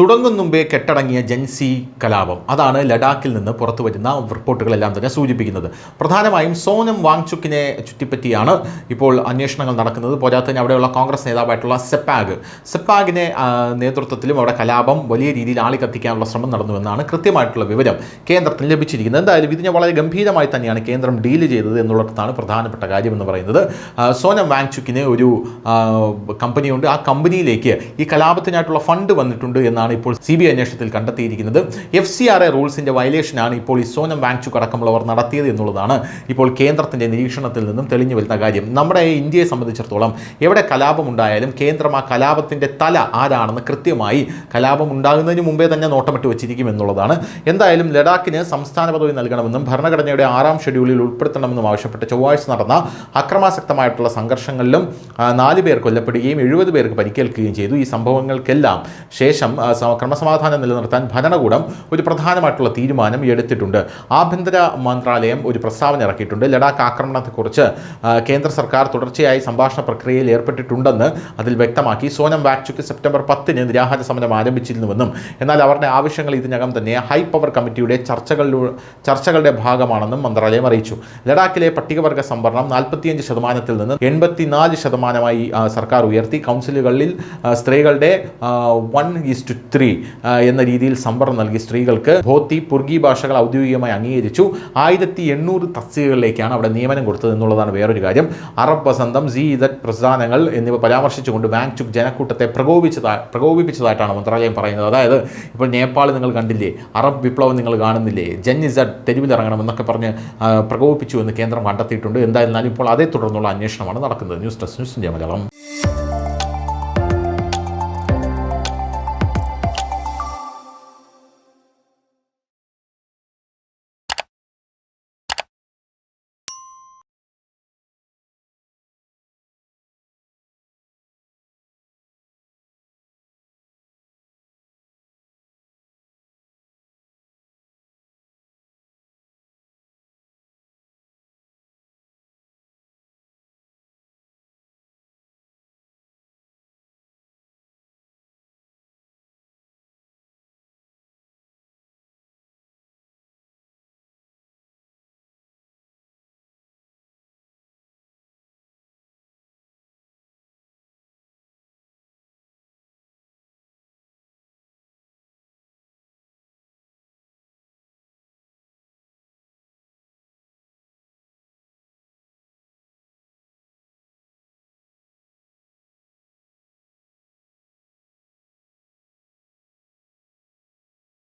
തുടങ്ങും മുമ്പേ കെട്ടടങ്ങിയ ജൻസി കലാപം അതാണ് ലഡാക്കിൽ നിന്ന് പുറത്തു വരുന്ന റിപ്പോർട്ടുകളെല്ലാം തന്നെ സൂചിപ്പിക്കുന്നത്. പ്രധാനമായും സോനം വാങ്ചുക്കിനെ ചുറ്റിപ്പറ്റിയാണ് ഇപ്പോൾ അന്വേഷണങ്ങൾ നടക്കുന്നത്. പോരാത്തതിന് അവിടെയുള്ള കോൺഗ്രസ് നേതാവായിട്ടുള്ള സെപ്പാഗിനെ നേതൃത്വത്തിലും അവിടെ കലാപം വലിയ രീതിയിൽ ആളിക്കത്തിക്കാനുള്ള ശ്രമം നടന്നുവെന്നാണ് കൃത്യമായിട്ടുള്ള വിവരം കേന്ദ്രത്തിന് ലഭിച്ചിരിക്കുന്നത്. എന്തായാലും ഇതിനെ വളരെ ഗംഭീരമായി തന്നെയാണ് കേന്ദ്രം ഡീൽ ചെയ്തത് എന്നുള്ളതാണ് പ്രധാനപ്പെട്ട കാര്യമെന്ന് പറയുന്നത്. സോനം വാങ്ചുക്കിന് ഒരു കമ്പനിയുണ്ട്. ആ കമ്പനിയിലേക്ക് ഈ കലാപത്തിനായിട്ടുള്ള ഫണ്ട് വന്നിട്ടുണ്ട് എന്നാണ് ഇപ്പോൾ CBI അന്വേഷണത്തിൽ കണ്ടെത്തിയിരിക്കുന്നത്. FCRA റൂൾസിന്റെ വയലേഷനാണ് ഇപ്പോൾ ഈ സോനം വാങ്ചുക് അടക്കമുള്ളവർ നടത്തിയത് എന്നുള്ളതാണ് ഇപ്പോൾ കേന്ദ്രത്തിന്റെ നിരീക്ഷണത്തിൽ നിന്നും തെളിഞ്ഞു വരുന്ന കാര്യം. നമ്മുടെ ഇന്ത്യയെ സംബന്ധിച്ചിടത്തോളം എവിടെ കലാപമുണ്ടായാലും കേന്ദ്രം ആ കലാപത്തിന്റെ തല ആരാണെന്ന് കൃത്യമായി കലാപം ഉണ്ടാകുന്നതിന് മുമ്പേ തന്നെ നോട്ടമിട്ട് വെച്ചിരിക്കും എന്നുള്ളതാണ്. എന്തായാലും ലഡാക്കിന് സംസ്ഥാന പദവി നൽകണമെന്നും ഭരണഘടനയുടെ 6ാം ഷെഡ്യൂളിൽ ഉൾപ്പെടുത്തണമെന്നും ആവശ്യപ്പെട്ട് ചൊവ്വാഴ്ച നടന്ന അക്രമാസക്തമായിട്ടുള്ള സംഘർഷങ്ങളിലും 4 പേർ കൊല്ലപ്പെടുകയും 70 പേർക്ക് പരിക്കേൽക്കുകയും ചെയ്തു. ഈ സംഭവങ്ങൾക്കെല്ലാം ശേഷം ക്രമസമാധാനം നിലനിർത്താൻ ഭരണകൂടം ഒരു പ്രധാനമായിട്ടുള്ള തീരുമാനം എടുത്തിട്ടുണ്ട്. ആഭ്യന്തര മന്ത്രാലയം ഒരു പ്രസ്താവന ഇറക്കിയിട്ടുണ്ട്. ലഡാക്ക് ആക്രമണത്തെക്കുറിച്ച് കേന്ദ്ര സർക്കാർ തുടർച്ചയായി സംഭാഷണ പ്രക്രിയയിൽ ഏർപ്പെട്ടിട്ടുണ്ടെന്ന് അതിൽ വ്യക്തമാക്കി. സോനം വാങ്ചുക്ക് സെപ്റ്റംബർ 10 നിരാഹാര സമരം ആരംഭിച്ചിരുന്നുവെന്നും എന്നാൽ അവരുടെ ആവശ്യങ്ങൾ ഇതിനകം തന്നെ ഹൈ പവർ കമ്മിറ്റിയുടെ ചർച്ചകളുടെ ഭാഗമാണെന്നും മന്ത്രാലയം അറിയിച്ചു. ലഡാക്കിലെ പട്ടികവർഗ സംവരണം 45% നിന്ന് 84% സർക്കാർ ഉയർത്തി. കൗൺസിലുകളിൽ സ്ത്രീകളുടെ 1:3 എന്ന രീതിയിൽ സംവരണം നൽകി. സ്ത്രീകൾക്ക് ധോത്തി, പുർഗി ഭാഷകൾ ഔദ്യോഗികമായി അംഗീകരിച്ചു. 1800 തസ്തികകളിലേക്കാണ് അവിടെ നിയമനം കൊടുത്തത് എന്നുള്ളതാണ് വേറൊരു കാര്യം. അറബ് വസന്തം, പ്രസ്ഥാനങ്ങൾ എന്നിവ പരാമർശിച്ചുകൊണ്ട് വാങ്ചുക് ജനക്കൂട്ടത്തെ പ്രകോപിപ്പിച്ചതായിട്ടാണ് മന്ത്രാലയം പറയുന്നത്. അതായത് ഇപ്പോൾ നേപ്പാൾ നിങ്ങൾ കണ്ടില്ലേ, അറബ് വിപ്ലവം നിങ്ങൾ കാണുന്നില്ലേ, ജൻ-ഇസഡ് തെരുവിലിറങ്ങണമെന്നൊക്കെ പറഞ്ഞ് പ്രകോപിപ്പിച്ചു എന്ന് കേന്ദ്രം കണ്ടെത്തിയിട്ടുണ്ട്. എന്തായിരുന്നാലും ഇപ്പോൾ അതേ തുടർന്നുള്ള അന്വേഷണമാണ് നടക്കുന്നത്. News desk, news India Malayalam.